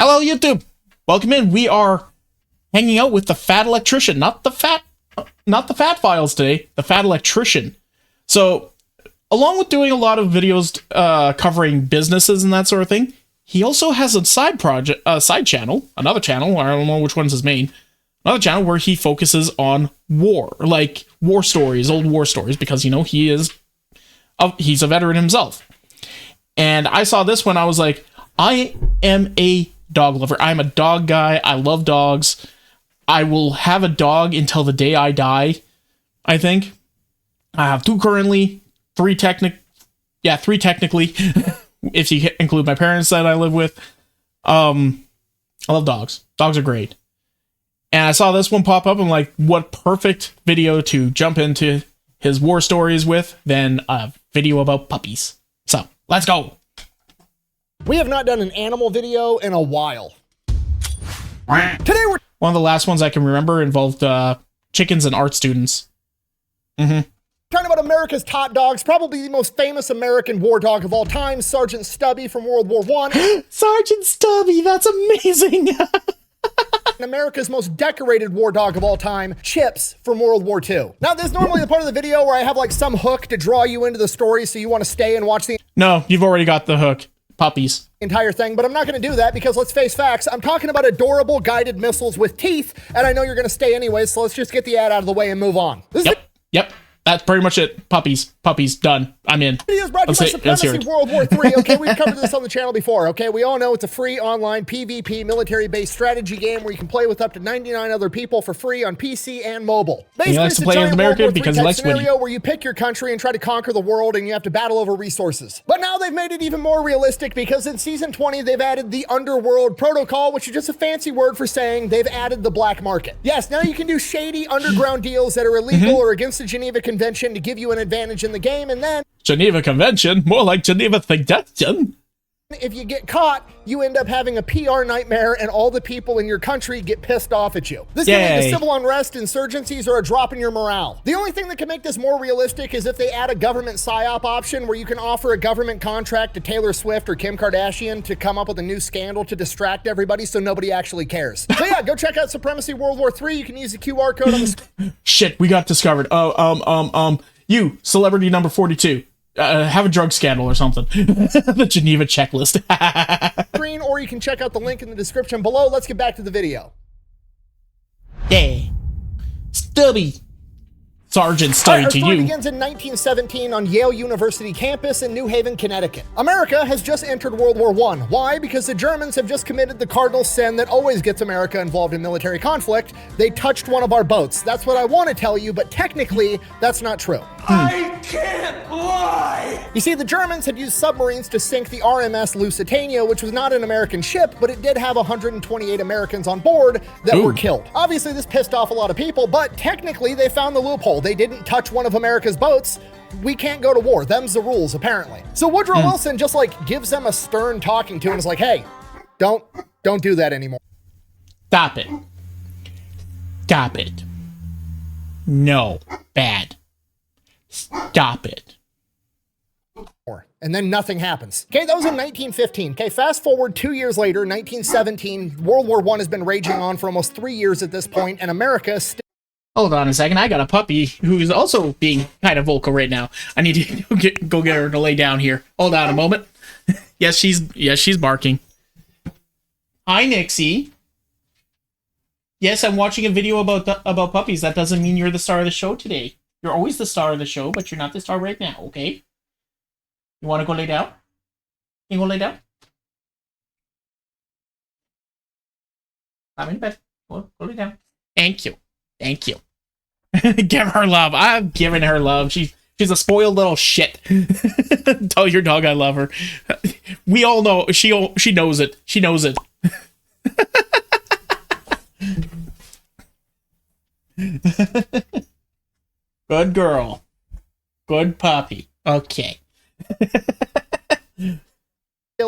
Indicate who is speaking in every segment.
Speaker 1: Hello, YouTube. Welcome in. We are hanging out with the Fat Electrician, not the Fat Files today. The Fat Electrician. So, along with doing a lot of videos covering businesses and that sort of thing, he also has a side channel, another channel. I don't know which one's his main. Another channel where he focuses on war, like war stories, old war stories, because you know he's a veteran himself. And I saw this one. I was like, I am a dog lover. I'm a dog guy. I love dogs. I will have a dog until the day I die, I think. I have two currently, three technically, if you include my parents that I live with. I love dogs. Dogs are great. And I saw this one pop up. I'm like, what perfect video to jump into his war stories with than a video about puppies. So, let's go.
Speaker 2: We have not done an animal video in a while. Today we're...
Speaker 1: One of the last ones I can remember involved chickens and art students.
Speaker 2: talking about America's top dogs, probably the most famous American war dog of all time, Sargent Stubby from World War I.
Speaker 1: Sergeant Stubby, that's amazing!
Speaker 2: America's most decorated war dog of all time, Chips from World War II. Now, this is normally the part of the video where I have like some hook to draw you into the story so you want to stay and watch the
Speaker 1: No, you've already got the hook. Puppies.
Speaker 2: entire thing, but I'm not going to do that because let's face facts. I'm talking about adorable guided missiles with teeth, and I know you're going to stay anyway, so let's just get the ad out of the way and move on.
Speaker 1: Yep. That's pretty much it. Puppies, done. I'm in.
Speaker 2: Video is brought to you by Supremacy World War III. Okay, we've covered this on the channel before. Okay, we all know it's a free online PvP military-based strategy game where you can play with up to 99 other people for free on PC and mobile. Basically,
Speaker 1: he likes
Speaker 2: it's
Speaker 1: to
Speaker 2: a
Speaker 1: play
Speaker 2: giant
Speaker 1: as American
Speaker 2: World War III
Speaker 1: because he
Speaker 2: type
Speaker 1: likes winning.
Speaker 2: scenario where you pick your country and try to conquer the world, and you have to battle over resources. But now they've made it even more realistic because in Season 20, they've added the Underworld Protocol, which is just a fancy word for saying they've added the black market. Yes, now you can do shady underground deals that are illegal or against the Geneva Convention to give you an advantage in the game, and then
Speaker 1: Geneva Convention, more like Geneva Suggestion.
Speaker 2: if you get caught, you end up having a PR nightmare and all the people in your country get pissed off at you. This can lead to civil unrest, insurgencies, or a drop in your morale. The only thing that can make this more realistic is if they add a government PSYOP option where you can offer a government contract to Taylor Swift or Kim Kardashian to come up with a new scandal to distract everybody so nobody actually cares. So yeah, go check out Supremacy World War III. You can use the QR code on the
Speaker 1: Shit, we got discovered. You, celebrity number 42. Have a drug scandal or something. The Geneva checklist.
Speaker 2: screen, or you can check out the link in the description below. Let's get back to the video.
Speaker 1: Yeah. Stubby. Sergeant Stubby
Speaker 2: Our
Speaker 1: to
Speaker 2: story
Speaker 1: you.
Speaker 2: begins in 1917 on Yale University campus in New Haven, Connecticut. America has just entered World War I. Why? Because the Germans have just committed the cardinal sin that always gets America involved in military conflict. They touched one of our boats. That's what I want to tell you, but technically, that's not true.
Speaker 3: I can't lie!
Speaker 2: You see, the Germans had used submarines to sink the RMS Lusitania, which was not an American ship, but it did have 128 Americans on board that were killed. Obviously, this pissed off a lot of people, but technically, they found the loophole. They didn't touch one of America's boats. We can't go to war. Them's the rules, apparently. So Woodrow Wilson just like gives them a stern talking to and is like, hey, don't do that anymore.
Speaker 1: Stop it. Stop it. No. Bad. Stop it.
Speaker 2: And then nothing happens. Okay, that was in 1915. Okay, fast forward 2 years later, 1917, World War I has been raging on for almost 3 years at this point, and America still...
Speaker 1: Hold on a second. I got a puppy who is also being kind of vocal right now. I need to go get her to lay down here. Hold on a moment. Yes, she's barking. Hi, Nixie. Yes, I'm watching a video about puppies. That doesn't mean you're the star of the show today. You're always the star of the show, but you're not the star right now, okay? You want to go lay down? Can you go lay down? I'm in bed. Go lay down. Thank you. Thank you. Give her love. I'm giving her love. She's a spoiled little shit. Tell your dog I love her. We all know. She knows it. She knows it. Good girl. Good puppy. Okay.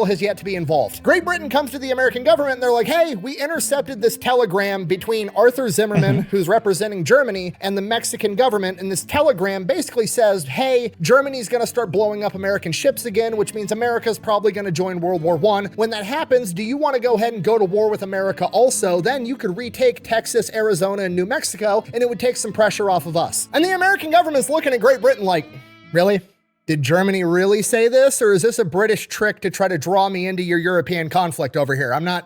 Speaker 2: has yet to be involved. Great Britain comes to the American government and they're like, hey, we intercepted this telegram between Arthur Zimmerman, who's representing Germany, and the Mexican government. And this telegram basically says, hey, Germany's gonna start blowing up American ships again, which means America's probably gonna join World War I. When that happens, do you wanna go ahead and go to war with America also? Then you could retake Texas, Arizona, and New Mexico, and it would take some pressure off of us. And the American government's looking at Great Britain like, really? Did Germany really say this, or is this a British trick to try to draw me into your European conflict over here? I'm not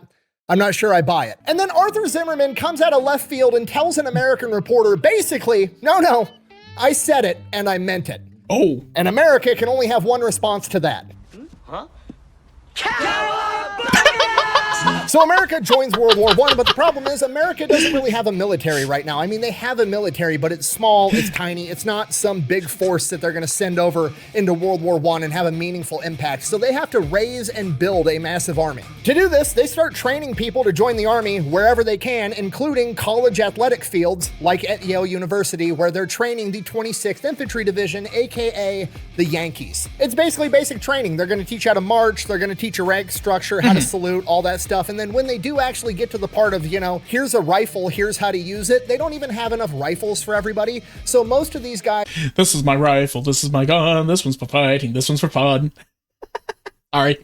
Speaker 2: sure I buy it. And then Arthur Zimmerman comes out of left field and tells an American reporter, basically, no, I said it and I meant it.
Speaker 1: Oh.
Speaker 2: And America can only have one response to that.
Speaker 3: Huh?
Speaker 2: So America joins World War I, but the problem is America doesn't really have a military right now. I mean, they have a military, but it's small, it's tiny. It's not some big force that they're going to send over into World War I and have a meaningful impact. So they have to raise and build a massive army. To do this, they start training people to join the army wherever they can, including college athletic fields like at Yale University, where they're training the 26th Infantry Division, aka the Yankees. It's basically basic training. They're going to teach how to march, they're going to teach a rank structure, how to salute, all that stuff. And then when they do actually get to the part of, here's a rifle, here's how to use it, they don't even have enough rifles for everybody. So most of these guys...
Speaker 1: This is my rifle, this is my gun, this one's for fighting, this one's for fun. All right.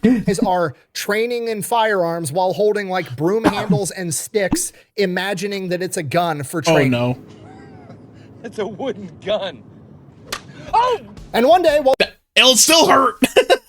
Speaker 2: are training in firearms while holding like broom handles and sticks, imagining that it's a gun for training.
Speaker 1: Oh, no.
Speaker 3: It's a wooden gun. Oh!
Speaker 2: And one day,
Speaker 1: It'll still hurt.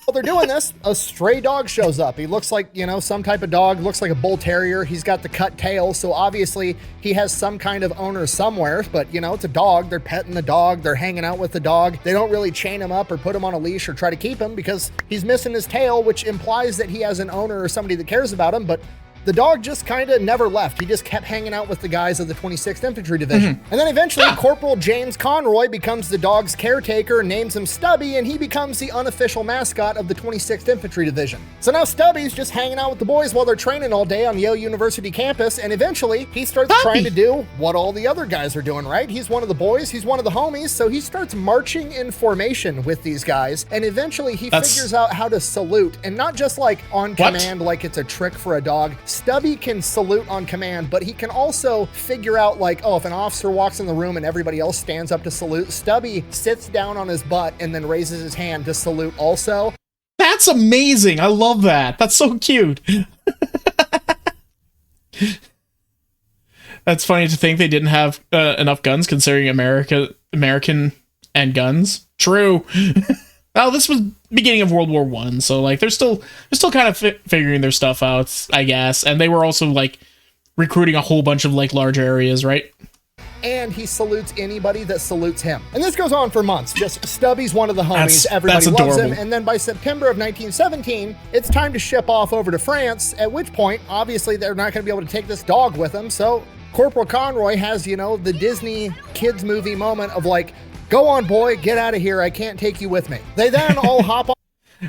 Speaker 2: while they're doing this, a stray dog shows up. He looks like, some type of dog, looks like a bull terrier. He's got the cut tail, so obviously he has some kind of owner somewhere, but it's a dog. They're petting the dog. They're hanging out with the dog. They don't really chain him up or put him on a leash or try to keep him because he's missing his tail, which implies that he has an owner or somebody that cares about him, but the dog just kind of never left. He just kept hanging out with the guys of the 26th Infantry Division. And then eventually Corporal James Conroy becomes the dog's caretaker, names him Stubby, and he becomes the unofficial mascot of the 26th Infantry Division. So now Stubby's just hanging out with the boys while they're training all day on Yale University campus, and eventually he starts trying to do what all the other guys are doing, right? He's one of the boys, he's one of the homies, so he starts marching in formation with these guys, and eventually he figures out how to salute, and not just like on command like it's a trick for a dog. Stubby can salute on command, but he can also figure out like, if an officer walks in the room and everybody else stands up to salute, Stubby sits down on his butt and then raises his hand to salute also.
Speaker 1: That's amazing. I love that. That's so cute. That's funny to think they didn't have enough guns considering American and guns. True. Well, this was beginning of World War I, so like they're still kind of figuring their stuff out, I guess. And they were also like recruiting a whole bunch of like large areas, right?
Speaker 2: And he salutes anybody that salutes him. And this goes on for months. Just Stubby's one of the homies. Everybody loves him. And then by September of 1917, it's time to ship off over to France, at which point, obviously, they're not going to be able to take this dog with them. So Corporal Conroy has, the Disney kids movie moment of like, go on, boy, get out of here. I can't take you with me. They then all hop on.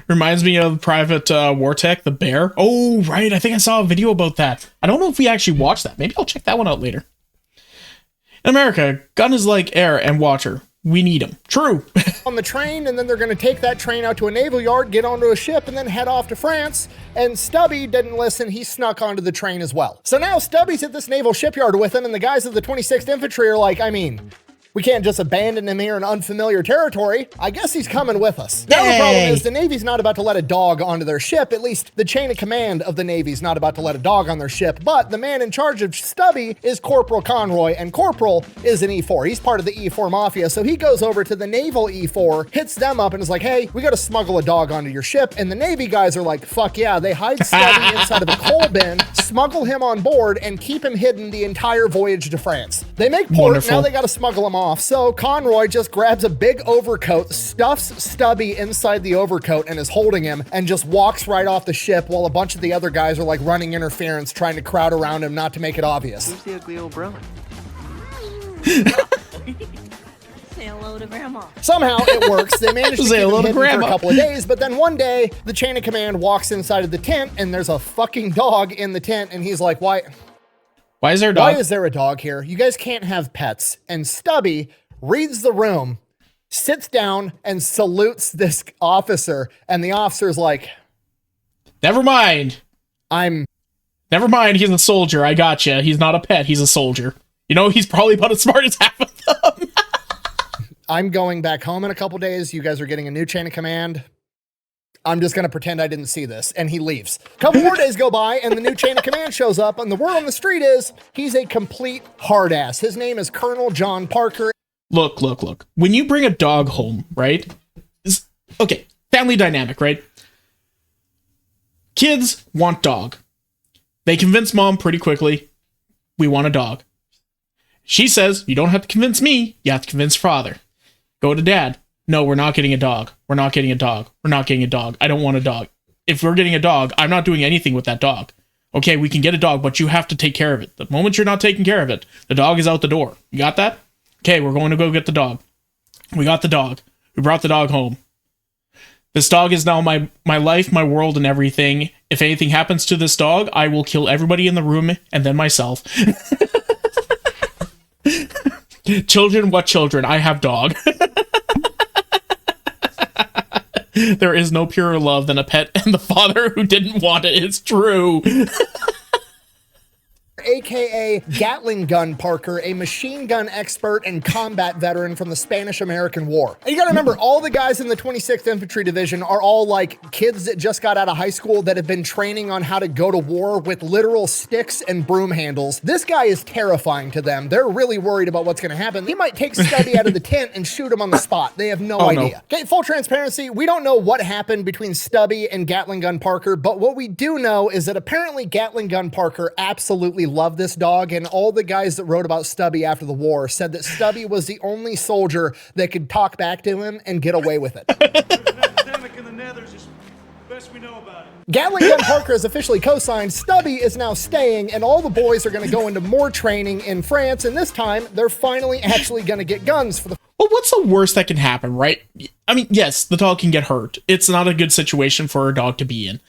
Speaker 1: Reminds me of Private Wartech, the bear. Oh, right. I think I saw a video about that. I don't know if we actually watched that. Maybe I'll check that one out later. In America, gun is like air and water. We need them. True.
Speaker 2: On the train, and then they're going to take that train out to a naval yard, get onto a ship, and then head off to France. And Stubby didn't listen. He snuck onto the train as well. So now Stubby's at this naval shipyard with him, and the guys of the 26th Infantry are like, we can't just abandon him here in unfamiliar territory. I guess he's coming with us. Now the problem is the Navy's not about to let a dog onto their ship. At least the chain of command of the Navy's not about to let a dog on their ship. But the man in charge of Stubby is Corporal Conroy, and Corporal is an E4. He's part of the E4 Mafia. So he goes over to the Naval E4, hits them up, and is like, hey, we got to smuggle a dog onto your ship. And the Navy guys are like, fuck yeah. They hide Stubby inside of a coal bin, smuggle him on board, and keep him hidden the entire voyage to France. They make port. Wonderful. Now they got to smuggle him off. So Conroy just grabs a big overcoat, stuffs Stubby inside the overcoat and is holding him, and just walks right off the ship while a bunch of the other guys are like running interference, trying to crowd around him not to make it obvious.
Speaker 3: Who's the ugly old brother?
Speaker 4: Say hello to Grandma.
Speaker 2: Somehow it works. They manage to keep him hidden for a couple of days, but then one day the chain of command walks inside of the tent and there's a fucking dog in the tent, and he's like, Why
Speaker 1: is there a dog?
Speaker 2: Why is there a dog here? You guys can't have pets. And Stubby reads the room, sits down, and salutes this officer. And the officer's like,
Speaker 1: Never mind.
Speaker 2: Never
Speaker 1: mind, he's a soldier. I gotcha. He's not a pet, he's a soldier. You know, he's probably about as smart as half of them.
Speaker 2: I'm going back home in a couple days. You guys are getting a new chain of command. I'm just going to pretend I didn't see this. And he leaves. A couple more days go by, and the new chain of command shows up, and the word on the street is he's a complete hard ass. His name is Colonel John Parker.
Speaker 1: Look. When you bring a dog home, right? Okay, family dynamic, right? Kids want dog. They convince mom pretty quickly, we want a dog. She says, you don't have to convince me, you have to convince father. Go to dad. No, we're not getting a dog. We're not getting a dog. We're not getting a dog. I don't want a dog. If we're getting a dog, I'm not doing anything with that dog. Okay, we can get a dog, but you have to take care of it. The moment you're not taking care of it, the dog is out the door. You got that? Okay, we're going to go get the dog. We got the dog. We brought the dog home. This dog is now my life, my world, and everything. If anything happens to this dog, I will kill everybody in the room and then myself. Children, what children? I have dog. There is no purer love than a pet and the father who didn't want it. It's true.
Speaker 2: AKA Gatling Gun Parker, a machine gun expert and combat veteran from the Spanish-American War. And you gotta remember, all the guys in the 26th Infantry Division are all like kids that just got out of high school that have been training on how to go to war with literal sticks and broom handles. This guy is terrifying to them. They're really worried about what's gonna happen. He might take Stubby out of the tent and shoot him on the spot. They have no idea. No. Okay, full transparency, we don't know what happened between Stubby and Gatling Gun Parker, but what we do know is that apparently Gatling Gun Parker absolutely loved this dog, and all the guys that wrote about Stubby after the war said that Stubby was the only soldier that could talk back to him and get away with it.
Speaker 5: Epidemic in the Nethers is best we know about it.
Speaker 2: Gatling Gun Parker is officially co-signed, Stubby is now staying, and all the boys are going to go into more training in France, and this time they're finally actually going to get guns for the...
Speaker 1: Well, what's the worst that can happen, right? I mean, yes, the dog can get hurt. It's not a good situation for a dog to be in.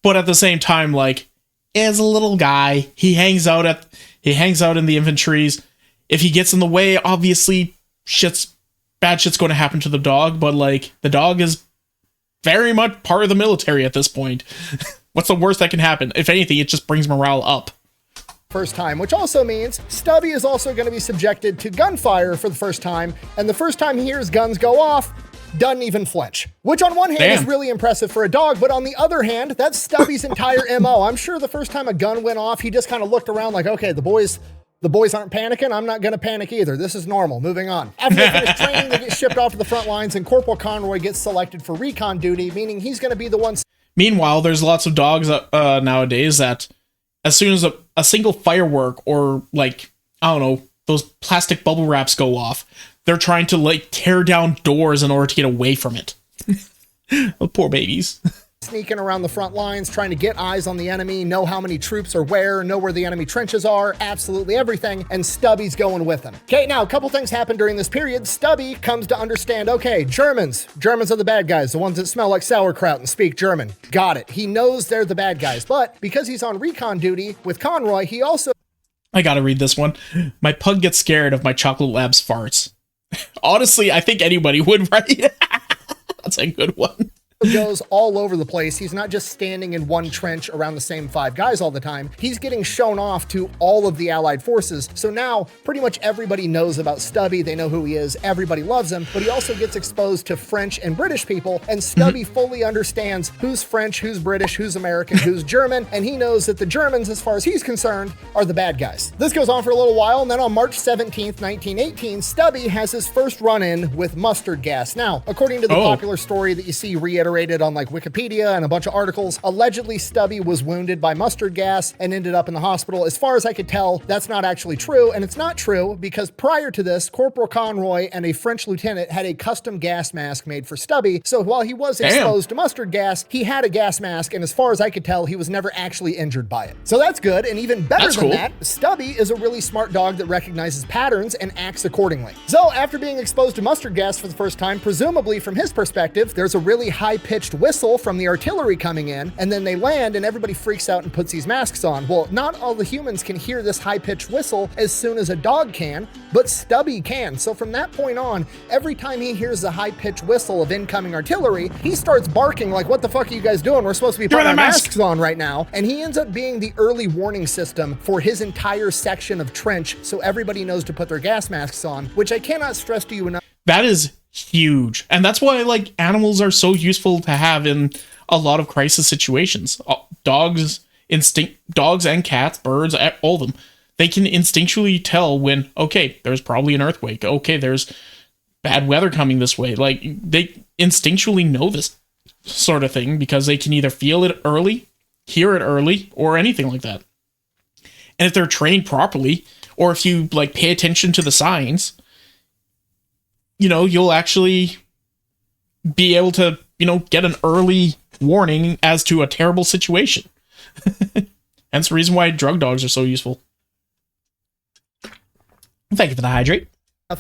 Speaker 1: But at the same time, like, as a little guy, he hangs out in the infantries. If he gets in the way, obviously bad shit's going to happen to the dog, but like, the dog is very much part of the military at this point. What's the worst that can happen? If anything, it just brings morale up.
Speaker 2: First time, which also means Stubby is also going to be subjected to gunfire for the first time, and the first time he hears guns go off, doesn't even flinch. Which on one hand is really impressive for a dog, but on the other hand, that's Stubby's entire MO. I'm sure the first time a gun went off, he just kind of looked around like, okay, the boys aren't panicking, I'm not gonna panic either. This is normal, moving on. After they finish training, they get shipped off to the front lines, and Corporal Conroy gets selected for recon duty, meaning he's gonna be the one.
Speaker 1: Meanwhile, there's lots of dogs nowadays that as soon as a single firework or like, I don't know, those plastic bubble wraps go off, they're trying to like tear down doors in order to get away from it. Oh, poor babies.
Speaker 2: Sneaking around the front lines, trying to get eyes on the enemy, know how many troops are where, know where the enemy trenches are, absolutely everything, and Stubby's going with them. Okay, now a couple things happen during this period. Stubby comes to understand, okay, Germans are the bad guys, the ones that smell like sauerkraut and speak German. Got it. He knows they're the bad guys, but because he's on recon duty with Conroy, he also...
Speaker 1: I gotta read this one. My pug gets scared of my chocolate lab's farts. Honestly, I think anybody would, right? That's a good one.
Speaker 2: Goes all over the place. He's not just standing in one trench around the same 5 guys all the time. He's getting shown off to all of the Allied forces. So now pretty much everybody knows about Stubby. They know who he is. Everybody loves him, but he also gets exposed to French and British people, and Stubby fully understands who's French, who's British, who's American, who's German, and he knows that the Germans, as far as he's concerned, are the bad guys. This goes on for a little while, and then on March 17th, 1918, Stubby has his first run-in with mustard gas. Now, according to the popular story that you see reiterated on like Wikipedia and a bunch of articles, allegedly Stubby was wounded by mustard gas and ended up in the hospital. As far as I could tell, that's not actually true, and it's not true because prior to this, Corporal Conroy and a French lieutenant had a custom gas mask made for Stubby, so while he was exposed to mustard gas, he had a gas mask, and as far as I could tell, he was never actually injured by it. So that's good, and even better than that, Stubby is a really smart dog that recognizes patterns and acts accordingly. So after being exposed to mustard gas for the first time, presumably from his perspective, there's a really high high-pitched whistle from the artillery coming in, and then they land and everybody freaks out and puts these masks on. Well, not all the humans can hear this high-pitched whistle as soon as a dog can, but Stubby can. So from that point on, every time he hears the high-pitched whistle of incoming artillery, he starts barking like, what the fuck are you guys doing? We're supposed to be putting our masks on right now. And he ends up being the early warning system for his entire section of trench, so everybody knows to put their gas masks on, which I cannot stress to you enough.
Speaker 1: That is huge. And that's why, like, animals are so useful to have in a lot of crisis situations. Dogs and cats, birds, all of them, they can instinctually tell when, okay, there's probably an earthquake. Okay, there's bad weather coming this way. Like, they instinctually know this sort of thing because they can either feel it early, hear it early, or anything like that. And if they're trained properly, or if you, like, pay attention to the signs, you know, you'll actually be able to, you know, get an early warning as to a terrible situation. Hence the reason why drug dogs are so useful. Thank you for the hydrate.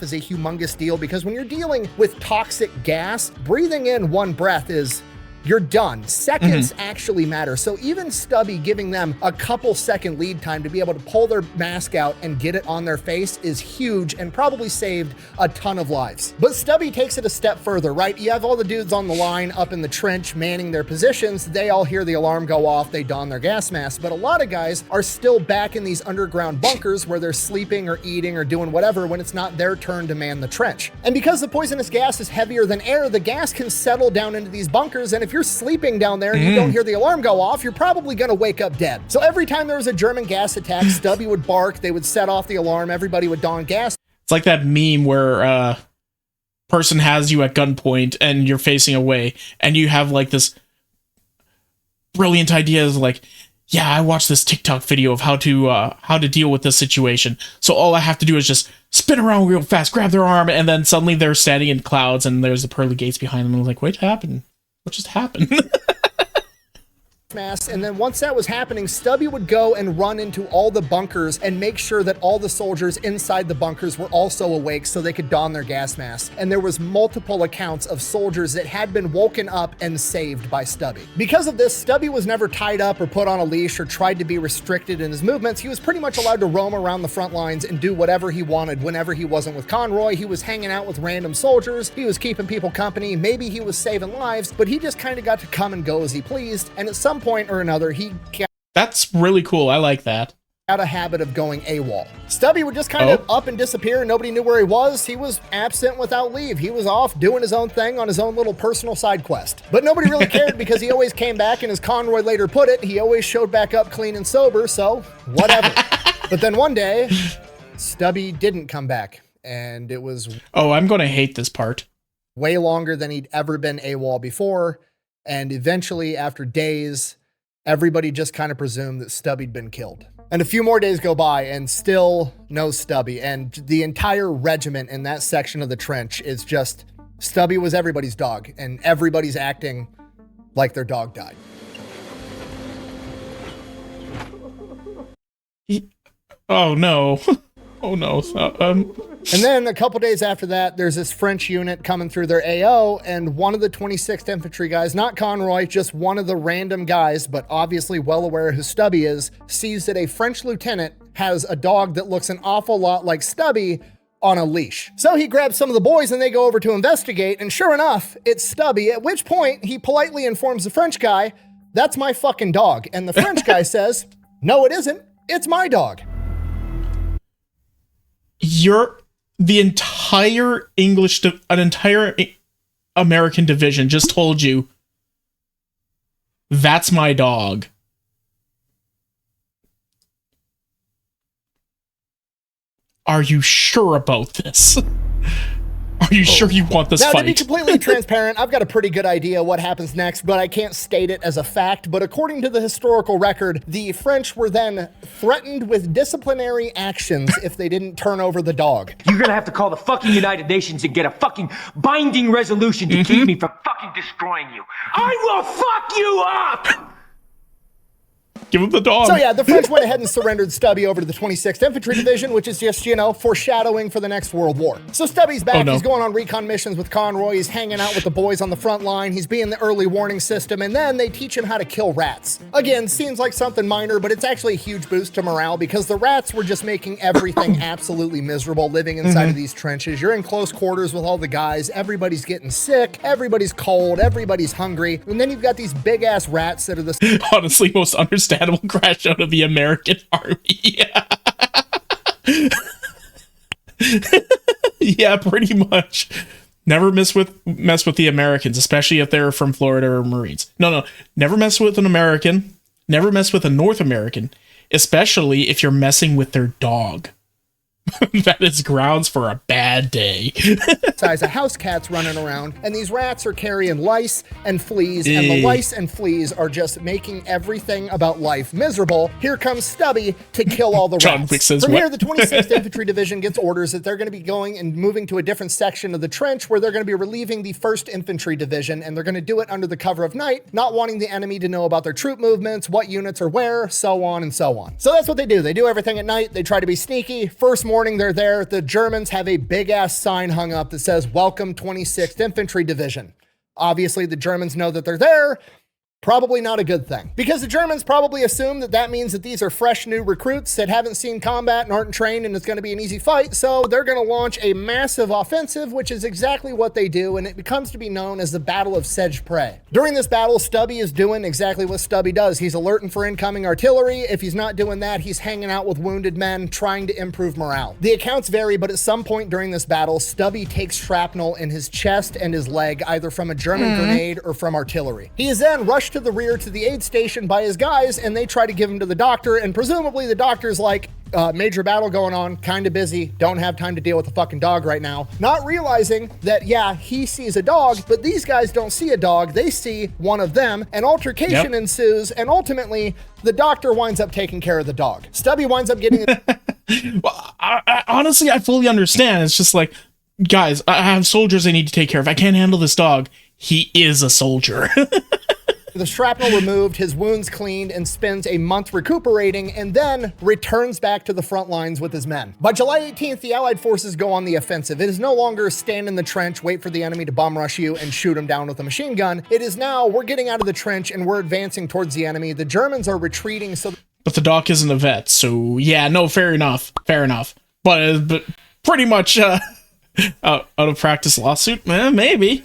Speaker 2: Is a humongous deal because when you're dealing with toxic gas, breathing in one breath is... you're done. Seconds actually matter. So even Stubby giving them a couple second lead time to be able to pull their mask out and get it on their face is huge and probably saved a ton of lives. But Stubby takes it a step further, right? You have all the dudes on the line up in the trench manning their positions. They all hear the alarm go off. They don their gas masks. But a lot of guys are still back in these underground bunkers where they're sleeping or eating or doing whatever when it's not their turn to man the trench. And because the poisonous gas is heavier than air, the gas can settle down into these bunkers. And if you're sleeping down there and you don't hear the alarm go off, you're probably gonna wake up dead. So every time there was a German gas attack, Stubby would bark, they would set off the alarm, everybody would don gas.
Speaker 1: It's like that meme where person has you at gunpoint and you're facing away and you have like this brilliant ideas like, yeah, I watched this TikTok video of how to deal with this situation. So all I have to do is just spin around real fast, grab their arm, and then suddenly they're standing in clouds and there's the pearly gates behind them. And I was like, what happened? What just happened?
Speaker 2: And then once that was happening, Stubby would go and run into all the bunkers and make sure that all the soldiers inside the bunkers were also awake so they could don their gas masks. And there was multiple accounts of soldiers that had been woken up and saved by Stubby. Because of this, Stubby was never tied up or put on a leash or tried to be restricted in his movements. He was pretty much allowed to roam around the front lines and do whatever he wanted whenever he wasn't with Conroy. He was hanging out with random soldiers. He was keeping people company. Maybe he was saving lives, but he just kind of got to come and go as he pleased. And at some point or another, he
Speaker 1: That's really cool. I like that.
Speaker 2: Got a habit of going AWOL. Stubby would just kind of up and disappear. Nobody knew where he was. He was absent without leave. He was off doing his own thing on his own little personal side quest. But nobody really cared because he always came back, and as Conroy later put it, he always showed back up clean and sober, so whatever. But then one day, Stubby didn't come back, and it was...
Speaker 1: oh, I'm going to hate this part.
Speaker 2: ...way longer than he'd ever been AWOL before, and eventually, after days, everybody just kind of presumed that Stubby'd been killed. And a few more days go by and still no Stubby. And the entire regiment in that section of the trench is just, Stubby was everybody's dog and everybody's acting like their dog died.
Speaker 1: Oh no. Oh no.
Speaker 2: And then a couple days after that, there's this French unit coming through their AO, and one of the 26th Infantry guys, not Conroy, just one of the random guys, but obviously well aware who Stubby is, sees that a French lieutenant has a dog that looks an awful lot like Stubby on a leash. So he grabs some of the boys and they go over to investigate, and sure enough, it's Stubby, at which point he politely informs the French guy, "That's my fucking dog." And the French guy says, "No, it isn't. It's my dog."
Speaker 1: The entire an entire American division just told you, "That's my dog." Are you sure about this? Are you sure you want this
Speaker 2: fight?
Speaker 1: Now,
Speaker 2: to be completely transparent, I've got a pretty good idea what happens next, but I can't state it as a fact. But according to the historical record, the French were then threatened with disciplinary actions if they didn't turn over the dog.
Speaker 6: You're gonna have to call the fucking United Nations and get a fucking binding resolution to keep me from fucking destroying you. I will fuck you up!
Speaker 1: Give him the dog.
Speaker 2: So yeah, the French went ahead and surrendered Stubby over to the 26th Infantry Division, which is just, you know, foreshadowing for the next World War. So Stubby's back. He's going on recon missions with Conroy. He's hanging out with the boys on the front line. He's being the early warning system, and then they teach him how to kill rats. Again, seems like something minor, but it's actually a huge boost to morale because the rats were just making everything absolutely miserable living inside of these trenches. You're in close quarters with all the guys. Everybody's getting sick. Everybody's cold. Everybody's hungry. And then you've got these big ass rats that are the
Speaker 1: honestly most understandable crash out of the American army. Yeah, pretty much. Never mess with the Americans, especially if they're from Florida or Marines. No, never mess with an American. Never mess with a North American, especially if you're messing with their dog. That is grounds for a bad day.
Speaker 2: Size of house cats running around, and these rats are carrying lice and fleas, and the lice and fleas are just making everything about life miserable. Here comes Stubby to kill all the rats. From here, the 26th Infantry Division gets orders that they're going to be going and moving to a different section of the trench where they're going to be relieving the 1st Infantry Division, and they're going to do it under the cover of night, not wanting the enemy to know about their troop movements, what units are where, so on and so on. So that's what they do. They do everything at night. They try to be sneaky. First morning, they're there. The Germans have a big ass sign hung up that says, "Welcome 26th Infantry Division." Obviously, the Germans know that they're there. Probably not a good thing, because the Germans probably assume that that means that these are fresh new recruits that haven't seen combat and aren't trained, and it's going to be an easy fight. So they're going to launch a massive offensive, which is exactly what they do, and it becomes to be known as the Battle of Sedge-Prey. During this battle, Stubby is doing exactly what Stubby does. He's alerting for incoming artillery. If he's not doing that, he's hanging out with wounded men, trying to improve morale. The accounts vary, but at some point during this battle, Stubby takes shrapnel in his chest and his leg, either from a German grenade or from artillery. He is then rushed to the rear to the aid station by his guys, and they try to give him to the doctor, and presumably the doctor's like, major battle going on, kind of busy, don't have time to deal with the fucking dog right now. Not realizing that, yeah, he sees a dog, but these guys don't see a dog, they see one of them. An altercation ensues, and ultimately, the doctor winds up taking care of the dog. Stubby winds up getting...
Speaker 1: Well, honestly, I fully understand. It's just like, guys, I have soldiers I need to take care of. I can't handle this dog. He is a soldier.
Speaker 2: The shrapnel removed, his wounds cleaned, and spends a month recuperating, and then returns back to the front lines with his men. By July 18th, the Allied forces go on the offensive. It is no longer stand in the trench, wait for the enemy to bum rush you, and shoot him down with a machine gun. It is now, we're getting out of the trench, and we're advancing towards the enemy. The Germans are retreating, so...
Speaker 1: But the doc isn't a vet, so yeah, no, fair enough. But pretty much out of practice lawsuit? Maybe.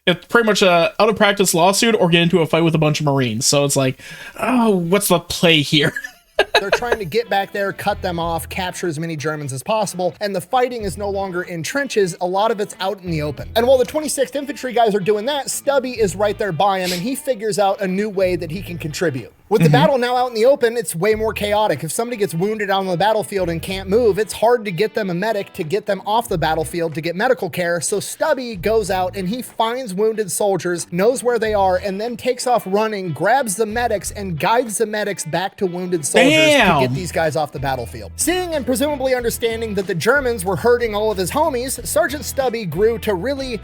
Speaker 1: It's pretty much a out of practice lawsuit or get into a fight with a bunch of Marines. So it's like, oh, what's the play here?
Speaker 2: They're trying to get back there, cut them off, capture as many Germans as possible, and the fighting is no longer in trenches, a lot of it's out in the open. And while the 26th Infantry guys are doing that, Stubby is right there by him, and he figures out a new way that he can contribute. With the battle now out in the open, it's way more chaotic. If somebody gets wounded out on the battlefield and can't move, it's hard to get them a medic, to get them off the battlefield to get medical care. So Stubby goes out and he finds wounded soldiers, knows where they are, and then takes off running, grabs the medics, and guides the medics back to wounded soldiers to get these guys off the battlefield. Seeing and presumably understanding that the Germans were hurting all of his homies, Sergeant Stubby grew to really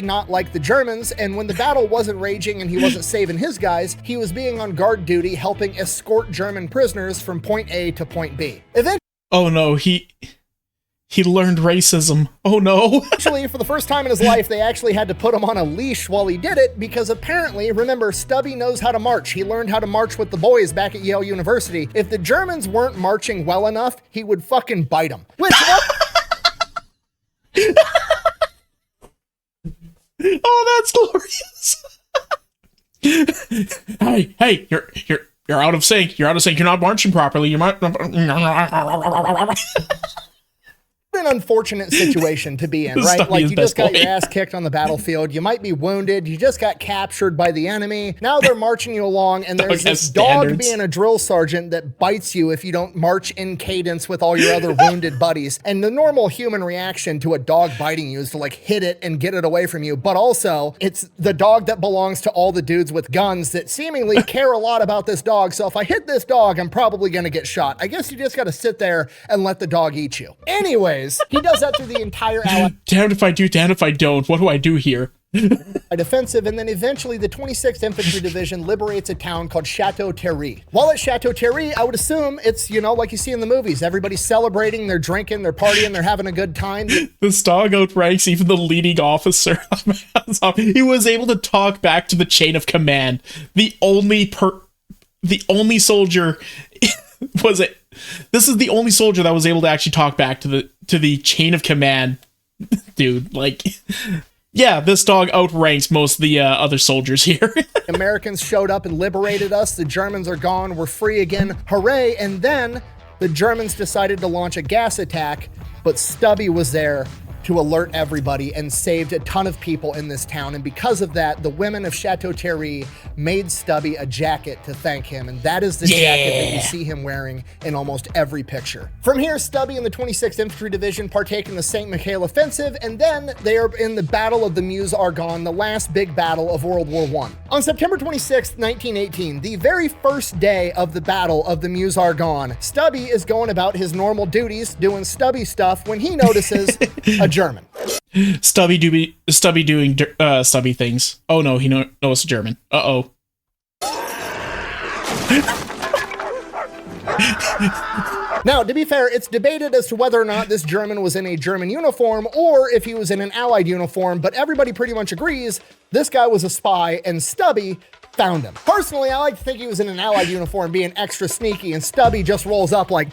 Speaker 2: not like the Germans, and when the battle wasn't raging and he wasn't saving his guys, he was being on guard duty, helping escort German prisoners from point A to point B.
Speaker 1: Oh no, he learned racism. Oh no.
Speaker 2: Actually, for the first time in his life, they actually had to put him on a leash while he did it, because apparently, remember, Stubby knows how to march. He learned how to march with the boys back at Yale University. If the Germans weren't marching well enough, he would fucking bite them. Which
Speaker 1: oh, that's glorious. Hey, you're out of sync. You're out of sync. You're not marching properly. You might.
Speaker 2: an unfortunate situation to be in, right?
Speaker 1: Stubby
Speaker 2: like you just got
Speaker 1: boy.
Speaker 2: your ass kicked on the battlefield. You might be wounded. You just got captured by the enemy. Now they're marching you along, and there's this dog being a drill sergeant that bites you if you don't march in cadence with all your other wounded buddies. And the normal human reaction to a dog biting you is to like hit it and get it away from you. But also, it's the dog that belongs to all the dudes with guns that seemingly care a lot about this dog. So if I hit this dog, I'm probably going to get shot. I guess you just got to sit there and let the dog eat you. Anyways, he does that through the entire alley.
Speaker 1: Damned if I do, damned if I don't. What do I do here?
Speaker 2: offensive, and then eventually the 26th Infantry Division liberates a town called Chateau Thierry. While at Chateau Thierry, I would assume it's, you know, like you see in the movies. Everybody's celebrating, they're drinking, they're partying, they're having a good time.
Speaker 1: This dog outranks even the leading officer. He was able to talk back to the chain of command. The only soldier was it. This is the only soldier that was able to actually talk back to the chain of command. Dude, like, yeah, this dog outranks most of the other soldiers here.
Speaker 2: Americans showed up and liberated us. The Germans are gone. We're free again. Hooray. And then the Germans decided to launch a gas attack, but Stubby was there to alert everybody and saved a ton of people in this town. And because of that, the women of Chateau Thierry made Stubby a jacket to thank him. And that is the jacket that you see him wearing in almost every picture. From here, Stubby and the 26th Infantry Division partake in the St. Michael Offensive, and then they are in the Battle of the Meuse-Argonne, the last big battle of World War I. On September 26, 1918, the very first day of the Battle of the Meuse-Argonne, Stubby is going about his normal duties, doing Stubby stuff, when he notices a German.
Speaker 1: Stubby doing Stubby things. Oh no, he knows it's German. Uh-oh.
Speaker 2: Now, to be fair, it's debated as to whether or not this German was in a German uniform or if he was in an Allied uniform, but everybody pretty much agrees this guy was a spy and Stubby found him. Personally, I like to think he was in an Allied uniform being extra sneaky, and Stubby just rolls up like,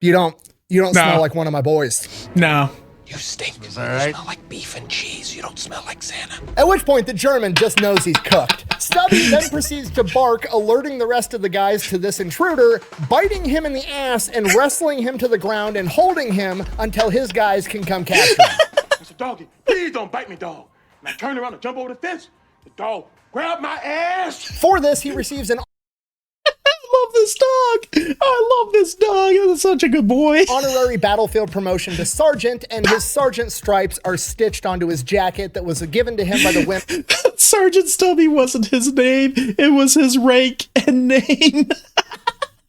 Speaker 2: you don't smell like one of my boys.
Speaker 1: No.
Speaker 3: You stink. You smell like beef and cheese. You don't smell like Santa.
Speaker 2: At which point the German just knows he's cooked. Stubby then proceeds to bark, alerting the rest of the guys to this intruder, biting him in the ass and wrestling him to the ground and holding him until his guys can come capture him.
Speaker 7: I said, doggy, please don't bite me, dog. And I turned around and jump over the fence. The dog grabbed my ass.
Speaker 2: For this, he receives an
Speaker 1: Love this dog. I love this dog. That's such a good boy.
Speaker 2: honorary battlefield promotion to sergeant, and his sergeant stripes are stitched onto his jacket that was given to him by the women.
Speaker 1: Sergeant Stubby wasn't his name. It was his rank and name.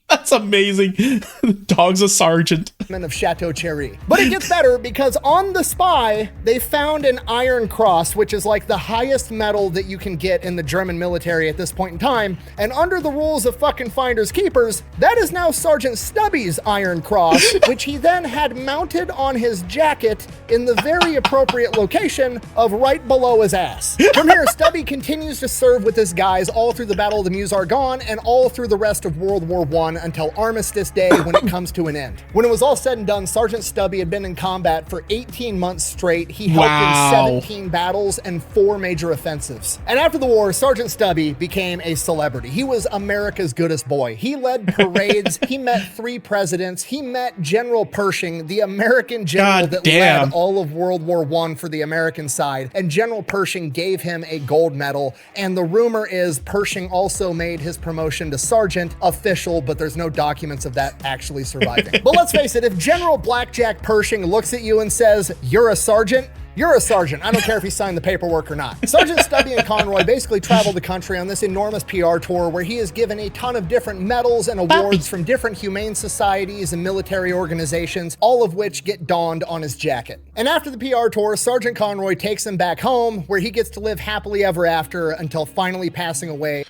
Speaker 1: That's amazing. The dog's a sergeant.
Speaker 2: Of Chateau Thierry. But it gets better because on the Spy, they found an Iron Cross, which is like the highest medal that you can get in the German military at this point in time. And under the rules of fucking finders keepers, that is now Sergeant Stubby's Iron Cross, which he then had mounted on his jacket in the very appropriate location of right below his ass. From here, Stubby continues to serve with his guys all through the Battle of the Meuse-Argonne and all through the rest of World War I until Armistice Day, when it comes to an end. When it was all said and done, Sergeant Stubby had been in combat for 18 months straight. He helped in 17 battles and 4 major offensives. And after the war, Sergeant Stubby became a celebrity. He was America's goodest boy. He led parades. He met 3 presidents. He met General Pershing, the American general that led all of World War I for the American side. And General Pershing gave him a gold medal. And the rumor is Pershing also made his promotion to sergeant official, but there's no documents of that actually surviving. But let's face it, if General Blackjack Pershing looks at you and says, "You're a sergeant," you're a sergeant. I don't care if he signed the paperwork or not. Sergeant Stubby and Conroy basically traveled the country on this enormous PR tour where he is given a ton of different medals and awards from different humane societies and military organizations, all of which get donned on his jacket. And after the PR tour, Sergeant Conroy takes him back home where he gets to live happily ever after until finally passing away.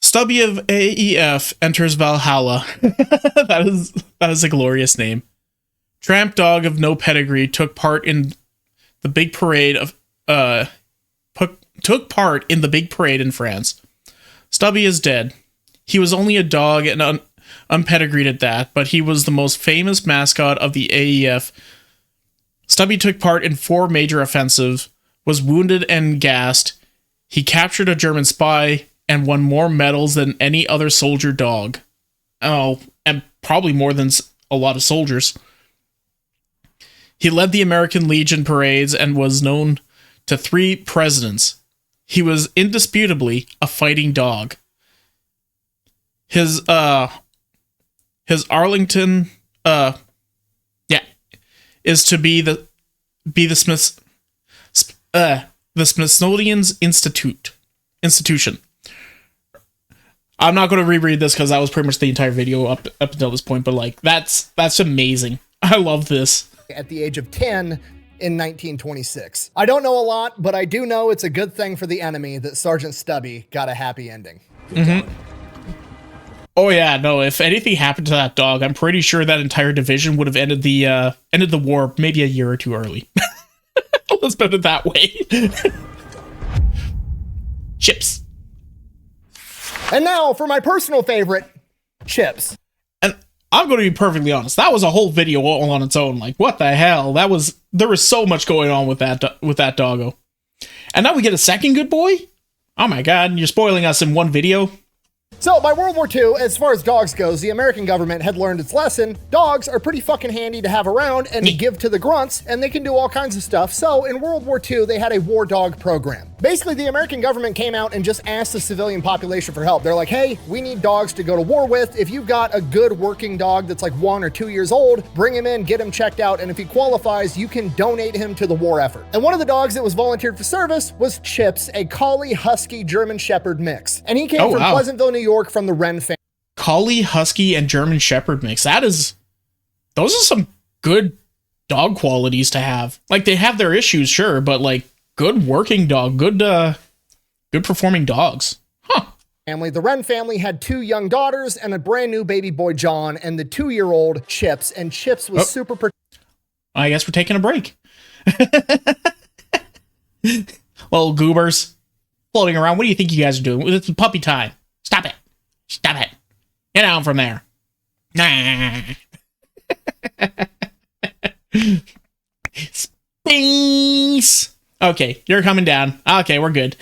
Speaker 1: Stubby of AEF enters Valhalla. that is a glorious name. Tramp dog of no pedigree took part in the big parade in France. Stubby is dead. He was only a dog and unpedigreed at that, but he was the most famous mascot of the AEF. Stubby took part in 4 major offensives, was wounded and gassed. He captured a German spy and won more medals than any other soldier dog. Oh, and probably more than a lot of soldiers. He led the American Legion parades and was known to 3 presidents. He was indisputably a fighting dog. His Arlington, is to be the Smithsonian's institution. I'm not going to reread this because that was pretty much the entire video up until this point, but like that's amazing. I love this.
Speaker 2: At the age of 10, in 1926. I don't know a lot, but I do know it's a good thing for the enemy that Sergeant Stubby got a happy ending.
Speaker 1: Oh yeah, no, if anything happened to that dog, I'm pretty sure that entire division would have ended the war maybe a year or two early. Let's put it that way. Chips.
Speaker 2: And now for my personal favorite, chips.
Speaker 1: And I'm going to be perfectly honest, that was a whole video all on its own. Like, what the hell? There was so much going on with that doggo. And now we get a second good boy? Oh my god, you're spoiling us in one video.
Speaker 2: So, by World War II, as far as dogs goes, the American government had learned its lesson. Dogs are pretty fucking handy to have around and to give to the grunts, and they can do all kinds of stuff. So, in World War II, they had a war dog program. Basically, the American government came out and just asked the civilian population for help. They're like, hey, we need dogs to go to war with. If you've got a good working dog that's like 1 or 2 years old, bring him in, get him checked out, and if he qualifies, you can donate him to the war effort. And one of the dogs that was volunteered for service was Chips, a Collie Husky German Shepherd mix. And he came from Pleasantville, New York, from the Wren family.
Speaker 1: Collie, Husky, and German Shepherd mix. Those are some good dog qualities to have. Like, they have their issues, sure, but like good working dog, good performing dogs. Huh.
Speaker 2: The Wren family had 2 young daughters and a brand new baby boy, John, and the 2-year-old Chips. And Chips was super.
Speaker 1: I guess we're taking a break. Little goobers floating around. What do you think you guys are doing? It's puppy time. Stop it. Stop it. Get down from there. Nah. Space. Okay, you're coming down. Okay, we're good.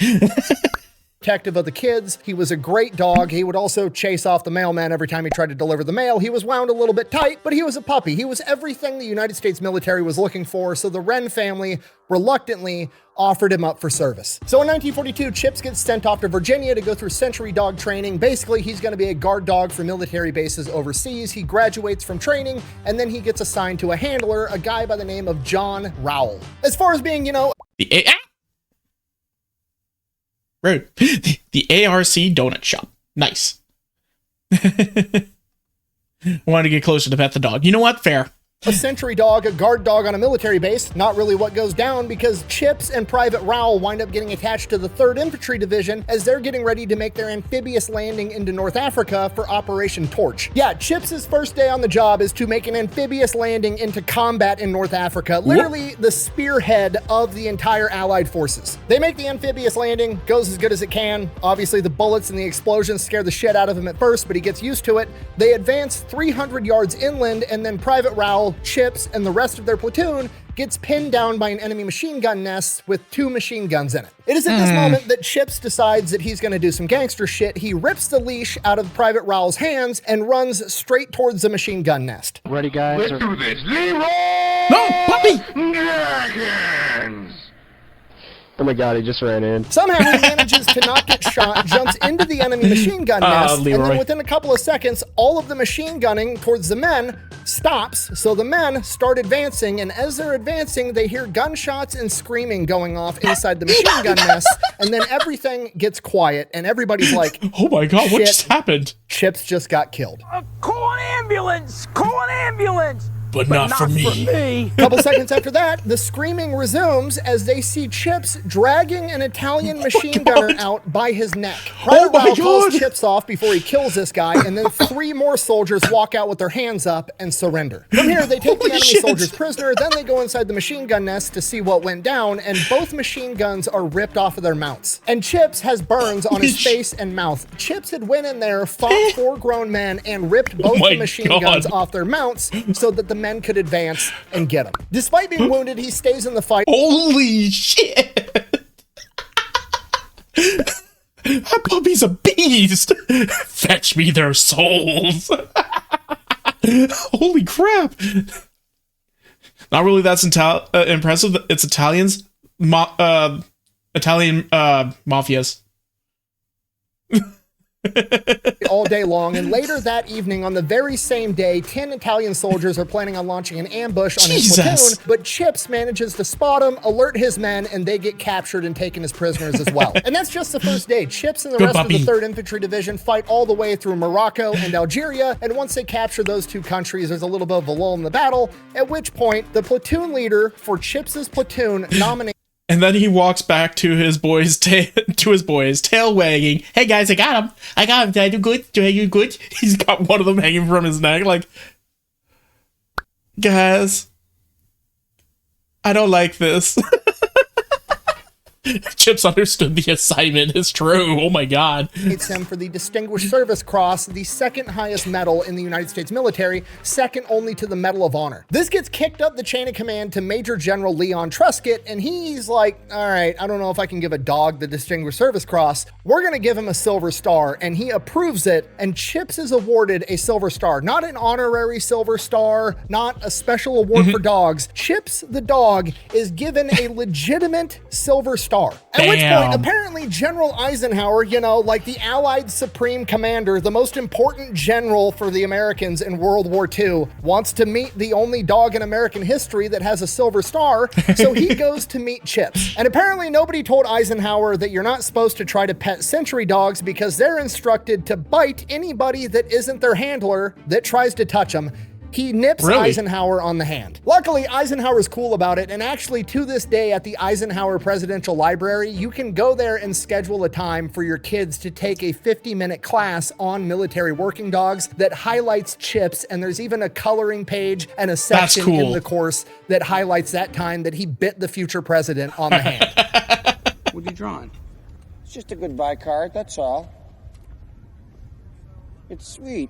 Speaker 2: Protective of the kids. He was a great dog. He would also chase off the mailman every time he tried to deliver the mail. He was wound a little bit tight, but he was a puppy. He was everything the United States military was looking for, so the Wren family reluctantly offered him up for service. So in 1942, Chips gets sent off to Virginia to go through sentry dog training. Basically, he's going to be a guard dog for military bases overseas. He graduates from training, and then he gets assigned to a handler, a guy by the name of John Rowell. As far as being,
Speaker 1: Rude. The ARC donut shop. Nice. I wanted to get closer to pet the dog. You know what? Fair.
Speaker 2: A sentry dog, a guard dog on a military base, not really what goes down because Chips and Private Rowell wind up getting attached to the 3rd Infantry Division as they're getting ready to make their amphibious landing into North Africa for Operation Torch. Yeah, Chips' first day on the job is to make an amphibious landing into combat in North Africa, literally the spearhead of the entire Allied forces. They make the amphibious landing, goes as good as it can. Obviously, the bullets and the explosions scare the shit out of him at first, but he gets used to it. They advance 300 yards inland, and then Private Rowell, Chips, and the rest of their platoon gets pinned down by an enemy machine gun nest with 2 machine guns in it. It is at this moment that Chips decides that he's going to do some gangster shit. He rips the leash out of Private Rowell's hands and runs straight towards the machine gun nest.
Speaker 8: Ready, guys?
Speaker 7: Let's do this. Leroy!
Speaker 1: No, puppy!
Speaker 7: Dragons!
Speaker 8: Oh my god, he just ran in.
Speaker 2: Somehow he manages to not get shot, jumps into the enemy machine gun nest, and then within a couple of seconds, all of the machine gunning towards the men stops. So the men start advancing, and as they're advancing, they hear gunshots and screaming going off inside the machine gun nest, and then everything gets quiet, and everybody's like,
Speaker 1: oh my god, what just happened?
Speaker 2: Chips just got killed.
Speaker 6: Call an ambulance! Call an ambulance!
Speaker 1: But not for me.
Speaker 2: A couple seconds after that, the screaming resumes as they see Chips dragging an Italian machine gunner out by his neck. Private Rowell calls Chips off before he kills this guy, and then 3 more soldiers walk out with their hands up and surrender. From here, they take the enemy soldiers prisoner, then they go inside the machine gun nest to see what went down, and both machine guns are ripped off of their mounts. And Chips has burns on his face and mouth. Chips had went in there, fought 4 grown men, and ripped both the machine guns off their mounts so that the men could advance and get him. Despite being wounded, he stays in the fight.
Speaker 1: Holy shit! That puppy's a beast! Fetch me their souls! Holy crap! Not really that's impressive. It's Italians. Italian mafias.
Speaker 2: all day long, and later that evening on the very same day, 10 Italian soldiers are planning on launching an ambush on his platoon, but Chips manages to spot him, alert his men, and they get captured and taken as prisoners as well. And that's just the first day. Chips and the rest of the 3rd Infantry Division fight all the way through Morocco and Algeria, and once they capture those two countries, there's a little bit of a lull in the battle, at which point the platoon leader for Chips's platoon nominates.
Speaker 1: And then he walks back to his boys, tail wagging. Hey guys, I got him. Did I do good? Did I do good? He's got one of them hanging from his neck. Like, guys, I don't like this. Chips understood the assignment. It's true. Oh my God.
Speaker 2: It's him for the Distinguished Service Cross, the 2nd highest medal in the United States military, second only to the Medal of Honor. This gets kicked up the chain of command to Major General Leon Truscott, and he's like, all right, I don't know if I can give a dog the Distinguished Service Cross. We're going to give him a Silver Star, and he approves it, and Chips is awarded a Silver Star. Not an honorary Silver Star, not a special award for dogs. Chips the dog is given a legitimate Silver Star. At which point, apparently General Eisenhower, you know, like the Allied Supreme Commander, the most important general for the Americans in World War II, wants to meet the only dog in American history that has a Silver Star, so he goes to meet Chips. And apparently nobody told Eisenhower that you're not supposed to try to pet sentry dogs because they're instructed to bite anybody that isn't their handler that tries to touch them. He nips Eisenhower on the hand. Luckily, Eisenhower's cool about it, and actually to this day at the Eisenhower Presidential Library, you can go there and schedule a time for your kids to take a 50-minute class on military working dogs that highlights Chips, and there's even a coloring page and a section in the course that highlights that time that he bit the future president on the hand.
Speaker 9: What are you drawing? It's just a goodbye card, that's all. It's sweet.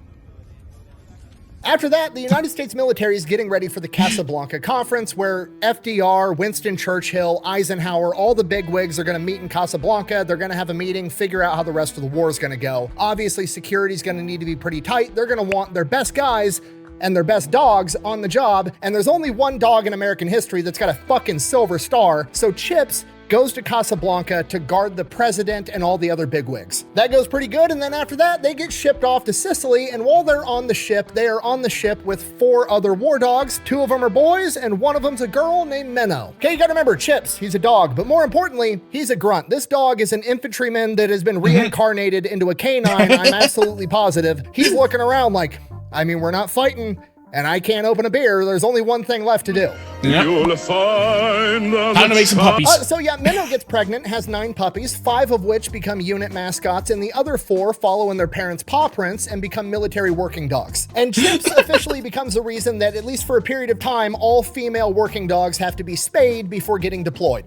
Speaker 2: After that, the United States military is getting ready for the Casablanca Conference, where FDR, Winston Churchill, Eisenhower, all the bigwigs are going to meet in Casablanca. They're going to have a meeting, figure out how the rest of the war is going to go. Obviously, security is going to need to be pretty tight. They're going to want their best guys and their best dogs on the job, and there's only one dog in American history that's got a fucking Silver Star, so Chips goes to Casablanca to guard the president and all the other bigwigs. That goes pretty good, and then after that, they get shipped off to Sicily, and while they're on the ship, they are on the ship with 4 other war dogs. 2 of them are boys, and one of them's a girl named Minnow. Okay, you gotta remember, Chips, he's a dog, but more importantly, he's a grunt. This dog is an infantryman that has been reincarnated into a canine, I'm absolutely positive. He's looking around like, I mean, we're not fighting, and I can't open a beer. There's only one thing left to do.
Speaker 1: Yep. Time to make some puppies.
Speaker 2: So yeah, Minnow gets pregnant, has 9 puppies, 5 of which become unit mascots, and the other 4 follow in their parents' paw prints and become military working dogs. And Chips officially becomes the reason that, at least for a period of time, all female working dogs have to be spayed before getting deployed.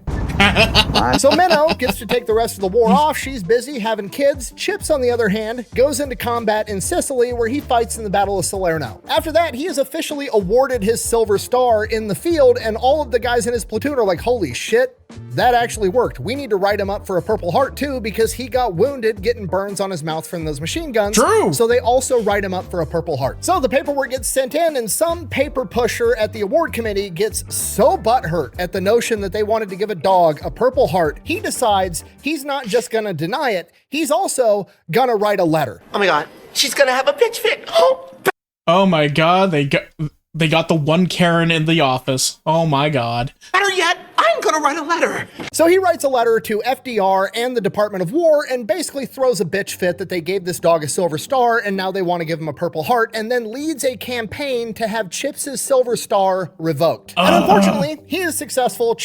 Speaker 2: So Minnow gets to take the rest of the war off. She's busy having kids. Chips, on the other hand, goes into combat in Sicily, where he fights in the Battle of Salerno. After that, he is officially awarded his Silver Star in the field, and all of the guys in his platoon are like, holy shit, that actually worked. We need to write him up for a Purple Heart too, because he got wounded getting burns on his mouth from those machine guns.
Speaker 1: True.
Speaker 2: So they also write him up for a Purple Heart. So the paperwork gets sent in, and some paper pusher at the award committee gets so butthurt at the notion that they wanted to give a dog a Purple Heart, he decides he's not just gonna deny it, he's also gonna write a letter.
Speaker 3: Oh my God, she's gonna have a pitch fit.
Speaker 1: Oh my God, they got the one Karen in the office. Oh my God.
Speaker 3: Better yet, I'm gonna write a letter.
Speaker 2: So he writes a letter to FDR and the Department of War and basically throws a bitch fit that they gave this dog a Silver Star and now they want to give him a Purple Heart, and then leads a campaign to have Chips' Silver Star revoked. And unfortunately, he is successful.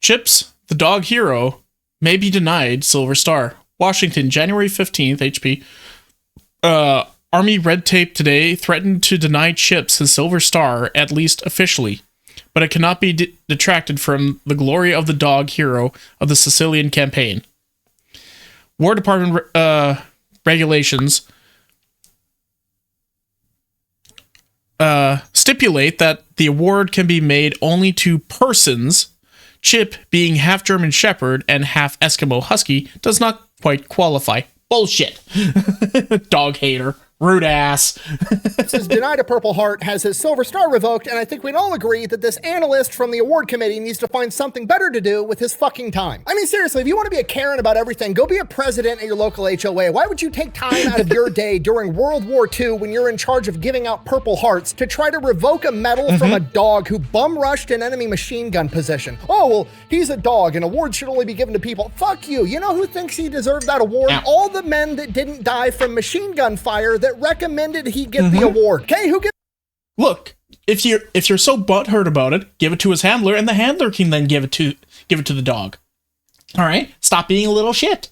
Speaker 1: Chips, the dog hero, may be denied Silver Star. Washington, January 15th, HP. Army Red Tape today threatened to deny Chips his Silver Star, at least officially, but it cannot be detracted from the glory of the dog hero of the Sicilian campaign. War Department regulations stipulate that the award can be made only to persons. Chip, being half German Shepherd and half Eskimo Husky, does not quite qualify. Bullshit. Dog hater. Rude ass.
Speaker 2: Is denied a Purple Heart, has his Silver Star revoked, and I think we'd all agree that this analyst from the award committee needs to find something better to do with his fucking time. I mean, seriously, if you want to be a Karen about everything, go be a president at your local HOA. Why would you take time out of your day during World War II when you're in charge of giving out Purple Hearts to try to revoke a medal from a dog who bum rushed an enemy machine gun position? Oh, well, he's a dog and awards should only be given to people. Fuck you. You know who thinks he deserved that award?
Speaker 1: Yeah.
Speaker 2: All the men that didn't die from machine gun fire that recommended he get the award. Okay, who gets?
Speaker 1: Look, if you're so butthurt about it, give it to his handler, and the handler can then give it to the dog. All right, stop being a little shit.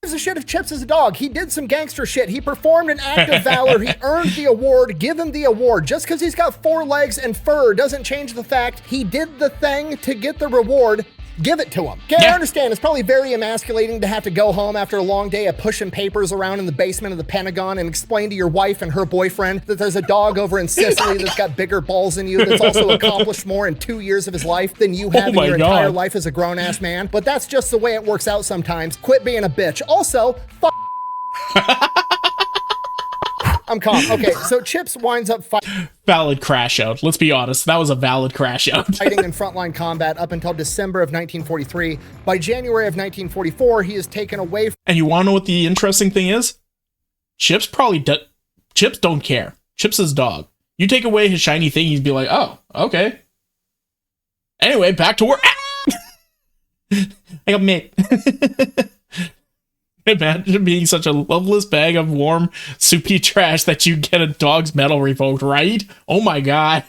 Speaker 2: Gives a shit if Chips is a dog. He did some gangster shit. He performed an act of valor. He earned the award. Give him the award. Just because he's got 4 legs and fur doesn't change the fact he did the thing to get the reward. Give it to him. Okay, yeah. I understand. It's probably very emasculating to have to go home after a long day of pushing papers around in the basement of the Pentagon and explain to your wife and her boyfriend that there's a dog over in Sicily that's got bigger balls than you, that's also accomplished more in 2 years of his life than you have in your entire life as a grown-ass man. But that's just the way it works out sometimes. Quit being a bitch. Also, I'm calm. Okay, so Chips winds up
Speaker 1: valid crash out. Let's be honest. That was a valid crash out.
Speaker 2: fighting in frontline combat up until December of 1943. By January of 1944, he is taken away.
Speaker 1: And you want to know what the interesting thing is? Chips Chips don't care. Chips is dog. You take away his shiny thing, he'd be like, oh, okay. Anyway, back to work. I got mate. Imagine being such a loveless bag of warm, soupy trash that you get a dog's medal revoked, right? Oh my god.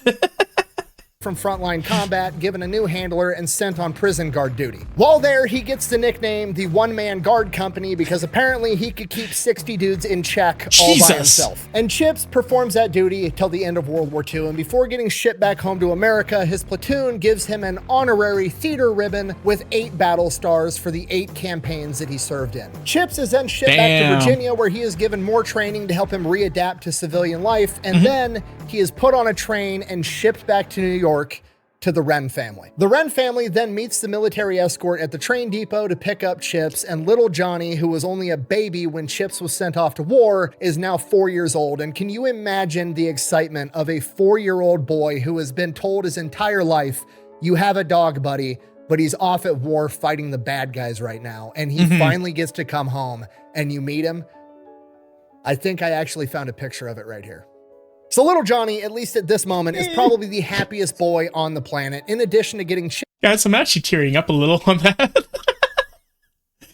Speaker 2: From frontline combat, given a new handler, and sent on prison guard duty. While there, he gets the nickname the One-Man Guard Company because apparently he could keep 60 dudes in check all by himself. And Chips performs that duty till the end of World War II, and before getting shipped back home to America, his platoon gives him an honorary theater ribbon with 8 battle stars for the 8 campaigns that he served in. Chips is then shipped back to Virginia, where he is given more training to help him readapt to civilian life, and then he is put on a train and shipped back to New York to the Wren family. The Wren family then meets the military escort at the train depot to pick up Chips, and little Johnny, who was only a baby when Chips was sent off to war, is now 4 years old. And can you imagine the excitement of a 4-year-old boy who has been told his entire life, you have a dog, buddy, but he's off at war fighting the bad guys right now, and he finally gets to come home, and you meet him? I think I actually found a picture of it right here. So little Johnny, at least at this moment, is probably the happiest boy on the planet, in addition to getting
Speaker 1: Guys, I'm actually tearing up a little on that.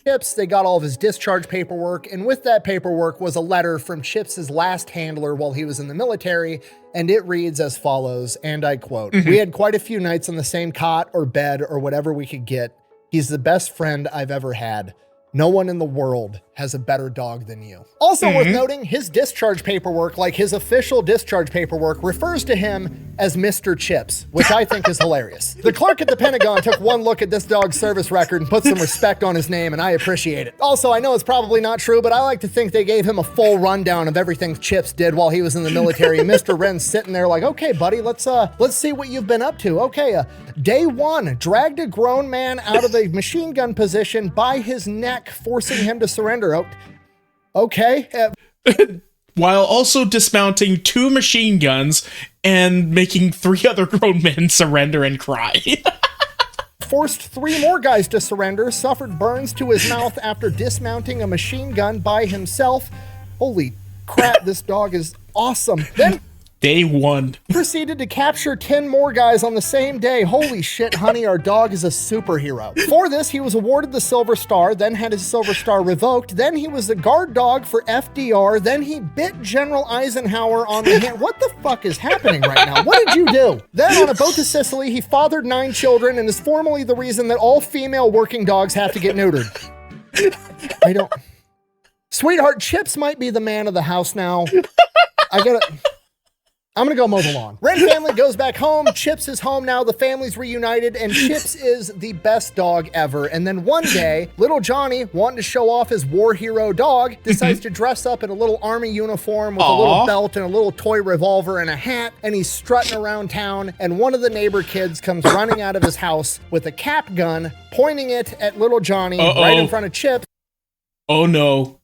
Speaker 2: Chips. They got all of his discharge paperwork, and with that paperwork was a letter from Chips's last handler while he was in the military, and it reads as follows, and I quote, "We had quite a few nights on the same cot or bed or whatever we could get. He's the best friend I've ever had. No one in the world has a better dog than you." Also worth noting, his discharge paperwork, like his official discharge paperwork, refers to him as Mr. Chips, which I think is hilarious. The clerk at the Pentagon took one look at this dog's service record and put some respect on his name, and I appreciate it. Also, I know it's probably not true, but I like to think they gave him a full rundown of everything Chips did while he was in the military. Mr. Wren's sitting there like, okay, buddy, let's see what you've been up to. Okay, day 1, dragged a grown man out of a machine gun position by his neck, forcing him to surrender. Okay.
Speaker 1: While also dismounting 2 machine guns and making 3 other grown men surrender and cry.
Speaker 2: Forced 3 more guys to surrender, suffered burns to his mouth after dismounting a machine gun by himself. Holy crap, this dog is awesome. Then
Speaker 1: Day 1.
Speaker 2: Proceeded to capture 10 more guys on the same day. Holy shit, honey, our dog is a superhero. For this, he was awarded the Silver Star, then had his Silver Star revoked, then he was the guard dog for FDR, then he bit General Eisenhower on the hand. What the fuck is happening right now? What did you do? Then on a boat to Sicily, he fathered 9 children and is formally the reason that all female working dogs have to get neutered. I don't... Sweetheart, Chips might be the man of the house now. I'm gonna go mow the lawn. Wren family goes back home. Chips is home now. The family's reunited, and Chips is the best dog ever. And then one day, little Johnny, wanting to show off his war hero dog, decides to dress up in a little army uniform with a little belt and a little toy revolver and a hat, and he's strutting around town, and one of the neighbor kids comes running out of his house with a cap gun, pointing it at little Johnny right in front of Chips.
Speaker 1: Oh no.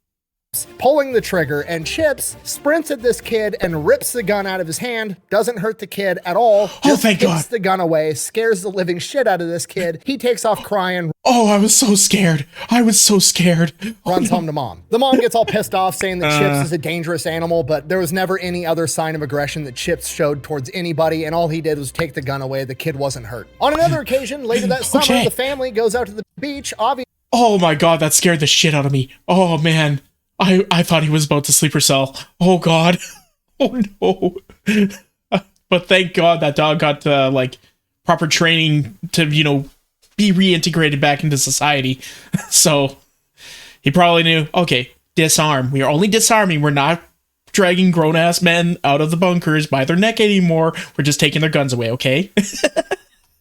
Speaker 2: pulling the trigger, and Chips sprints at this kid and rips the gun out of his hand. Doesn't hurt the kid at all. Just
Speaker 1: thank God.
Speaker 2: takes the gun away, scares the living shit out of this kid. He takes off crying.
Speaker 1: Oh, I was so scared. I was so scared.
Speaker 2: Runs home to mom. The mom gets all pissed off, saying that Chips is a dangerous animal, but there was never any other sign of aggression that Chips showed towards anybody, and all he did was take the gun away. The kid wasn't hurt. On another occasion, later that summer, the family goes out to the beach. Obviously.
Speaker 1: Oh my God, that scared the shit out of me. Oh man. I thought he was about to sleeper cell. Oh God. Oh no. But thank God that dog got like proper training to, you know, be reintegrated back into society. So he probably knew, okay, disarm. We are only disarming. We're not dragging grown-ass men out of the bunkers by their neck anymore. We're just taking their guns away, okay?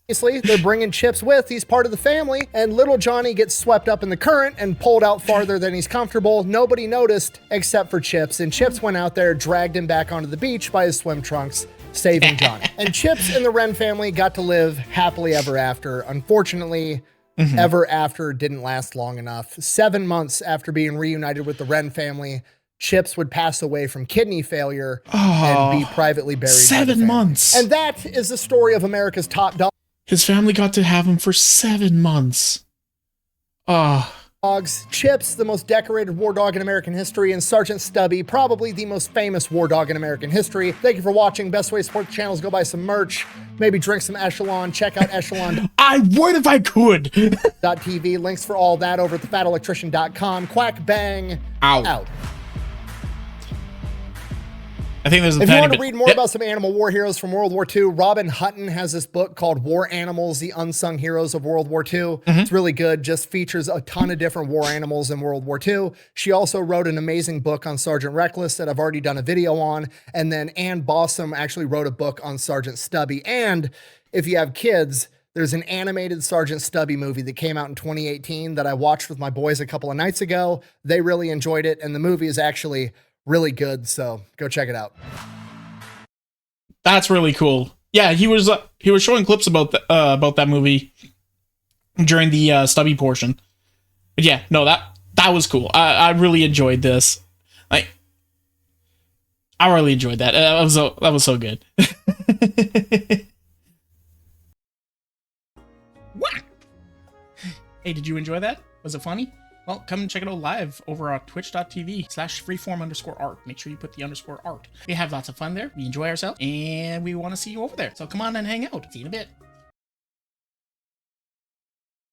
Speaker 2: Obviously, they're bringing Chips with. He's part of the family, and little Johnny gets swept up in the current and pulled out farther than he's comfortable. Nobody noticed except for Chips, and Chips went out there, dragged him back onto the beach by his swim trunks, saving Johnny. And Chips and the Wren family got to live happily ever after. Unfortunately, ever after didn't last long enough. 7 months after being reunited with the Wren family, Chips would pass away from kidney failure and be privately buried.
Speaker 1: 7 months.
Speaker 2: And that is the story of America's top dog.
Speaker 1: His family got to have him for 7 months.
Speaker 2: Dogs. Chips, the most decorated war dog in American history, and Sergeant Stubby, probably the most famous war dog in American history. Thank you for watching. Best way to support the channel is go buy some merch, maybe drink some Echelon, check out Echelon.
Speaker 1: I would if I could.
Speaker 2: .tv. Links for all that over at thefatelectrician.com. Quack bang. Out.
Speaker 1: I think there's a
Speaker 2: If you want to read more about some animal war heroes from World War II, Robin Hutton has this book called War Animals, the Unsung Heroes of World War II. It's really good, just features a ton of different war animals in World War II. She also wrote an amazing book on Sergeant Reckless that I've already done a video on. And then Ann Bossum actually wrote a book on Sergeant Stubby. And if you have kids, there's an animated Sergeant Stubby movie that came out in 2018 that I watched with my boys a couple of nights ago. They really enjoyed it, and the movie is actually really good, so go check it out.
Speaker 1: That's really cool. Yeah, he was showing clips about that movie during the Stubby portion. But yeah, no, that was cool. I really enjoyed this. I really enjoyed that. That was so good. Hey, did you enjoy that? Was it funny? Well, come and check it out live over on twitch.tv/freeform_art. Make sure you put the _art. We have lots of fun there. We enjoy ourselves, and we want to see you over there. So come on and hang out. See you in a bit.